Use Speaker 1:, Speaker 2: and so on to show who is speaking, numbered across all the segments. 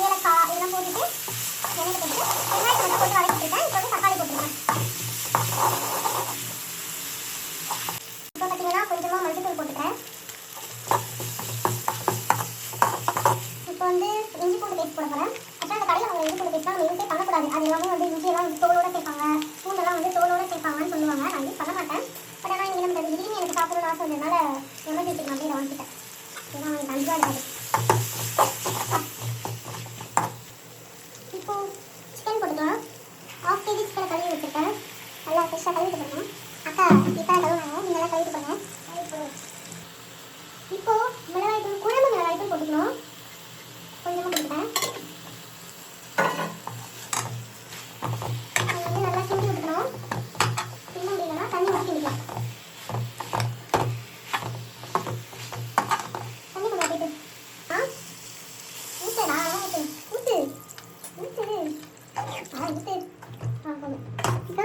Speaker 1: ஏலக்காய் இதெல்லாம் போட்டுட்டு எண்ணெய் போட்டு வெங்காயத்தை மட்டும் போட்டு வதக்கிட்டுருக்கேன். இப்போ வந்து தக்காளி போட்டுருக்கேன். இப்போ பார்த்தீங்கன்னா கொஞ்சமாக மஞ்சள் போட்டுக்கிறேன். இப்போ வந்து இஞ்சி பூண்டு பேஸ்ட் போட போகிறேன். ஆக்சுவலாக அந்த கடையில் அவங்க இஞ்சி பூண்டு பேஸ்ட்லாம் நம்ம யூஸே பண்ணக்கூடாது. அது எல்லாமே வந்து இஞ்சியெல்லாம் வந்து தோலோட சேர்ப்பாங்க, பூண்டெல்லாம் வந்து தோலோட சேர்ப்பாங்கன்னு சொல்லுவாங்க. நான் யூஸ் பண்ண மாட்டேன். பட் ஆனால் இங்கே நம்ம திடீர்னு எனக்கு சாப்பிடணும்னு ஆசை வந்ததுனால எமர்ஜென்சிக்கு நான் அப்படியே வாங்கிட்டேன். ஏன்னா அவங்களுக்கு அஞ்சாக இருக்காது. இப்போ சிக்கன் போட்டுக்கலாம். 1/2 kg சிக்கனை கழுவி வச்சுருக்கேன். நல்லா ஃப்ரெஷ்ஷாக கழுவிட்டு போடணும். அக்கா இப்போ கழுவுனாங்க, நீங்களாம் கழுவிட்டு போங்க. இப்போ மிளகாய்த்தூள், குழம்பு மிளகாய்த்தூள் போட்டுக்கணும். கொஞ்சமாக போட்டுக்கிறேன். அது வந்து நல்லா கிண்டி விட்டுக்கணும். கிண்ட முடியலன்னா தண்ணி ஊற்றி கிண்டிக்கலாம். தண்ணி கூட போயிட்டு ஊற்றுடா, ஊற்று ஊற்று ஊற்று ஊற்று. போதும். இப்போ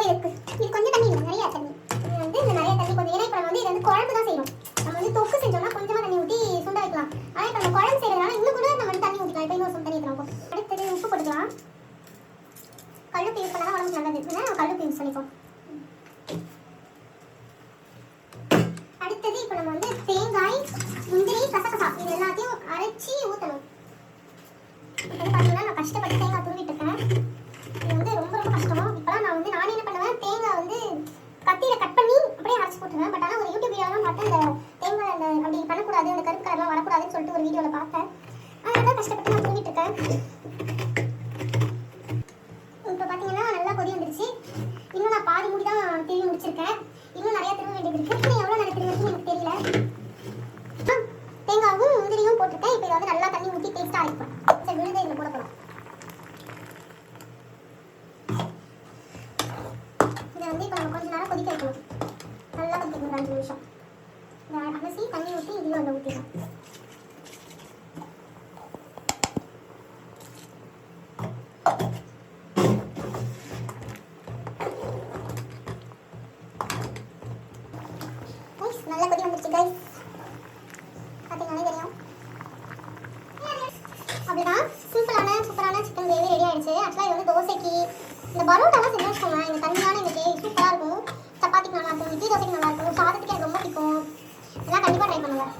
Speaker 1: இது கொஞ்சம் தண்ணி இல்லை, நிறையா தண்ணி. இது வந்து இந்த நிறைய தண்ணி கொஞ்சம், ஏன்னா இப்போ நம்ம வந்து இது வந்து குழம்பு தான் செய்யணும். நம்ம வந்து தொக்கு செஞ்சோம்னா கொஞ்சமாக தண்ணி ஊற்றி சுண்ட வைக்கலாம். ஆனால் இப்போ நம்ம குழம்பு செய்யறதுனால இன்னும் கூட நம்ம வந்து தண்ணி ஊற்றிக்கலாம். இப்போ இன்னும் தண்ணி ஊற்றலாம். அடுத்தது உப்பு போட்டுக்கலாம். கல்லுப்பு யூஸ் பண்ணால் உடம்புக்கு நல்லது. நம்ம கல்லுப்பு யூஸ் பண்ணிப்போம். அடுத்தது இப்போ நம்ம வந்து தேங்காய், முந்திரி, கசகசா இது எல்லாத்தையும் அரைச்சி ஊற்றணும். இப்போ பார்த்தீங்கன்னா நான் கஷ்டப்பட்டு தேங்காய் துருவிட்டு இருக்கேன். இது வந்து ரொம்ப ரொம்ப கஷ்டம். இப்போலாம் நான் வந்து நானே என்ன பண்ணுவேன், தேங்காய் வந்து கத்தியில் கட் பண்ணி அப்படியே அரைச்சி போட்டுருவேன். பட் ஆனால் ஒரு யூடியூப் வீடியோலாம் பார்த்து அந்த தேங்காய் அந்த அப்படி பண்ணக்கூடாது, அந்த கருப்பு கலர்லாம் வரக்கூடாதுன்னு சொல்லிட்டு ஒரு வீடியோவில் பார்த்தேன். அதனால தான் கஷ்டப்பட்டு நான் துருவிட்டு இருக்கேன். இப்போ பார்த்தீங்கன்னா நல்லா கொதி வந்துருச்சு. இன்னும் நான் பாதி மூடி தான் திருவி முடிச்சிருக்கேன். இன்னும் நிறையா திரும்ப வேண்டியது இருக்குது. இன்னும் எவ்வளோ நிறைய திருவின்னு எனக்கு தெரியல. தேங்காயும் முந்திரியும் போட்டிருக்கேன். இப்போ இதை வந்து நல்லா தண்ணி ஊற்றி டேஸ்ட்டாக அரைப்பேன். சரி, விழுதை இதில் போட போகலாம். இதை வந்து இப்போ நம்ம கொஞ்சம் நேரம் கொதிக்க வைக்கணும். நல்லா கொதிக்க வைக்கணும், 5 நிமிஷம். இதை அலசி தண்ணி ஊற்றி இதில் வந்து ஊற்றிடலாம். நல்லா கொதி வந்துருச்சு கைஸ். பார்த்தீங்கன்னாலே தெரியும். அப்படிதான் சிம்பிளான சூப்பரான சிக்கன் கிரேவி ரெடி ஆயிடுச்சு. ஆக்சுவலாக இது வந்து தோசைக்கு, இந்த பரோட்டாலாம் செஞ்சு வச்சுக்கோங்க. இந்த தண்ணியான இந்த கிரேவி சூப்பராக இருக்கும். சப்பாத்திக்கு நல்லா இருக்கும், இட்லி தோசைக்கு நல்லா இருக்கும், சாதத்துக்கு எனக்கு ரொம்ப பிடிக்கும். இதெல்லாம் கண்டிப்பாக ட்ரை பண்ணுவேன்.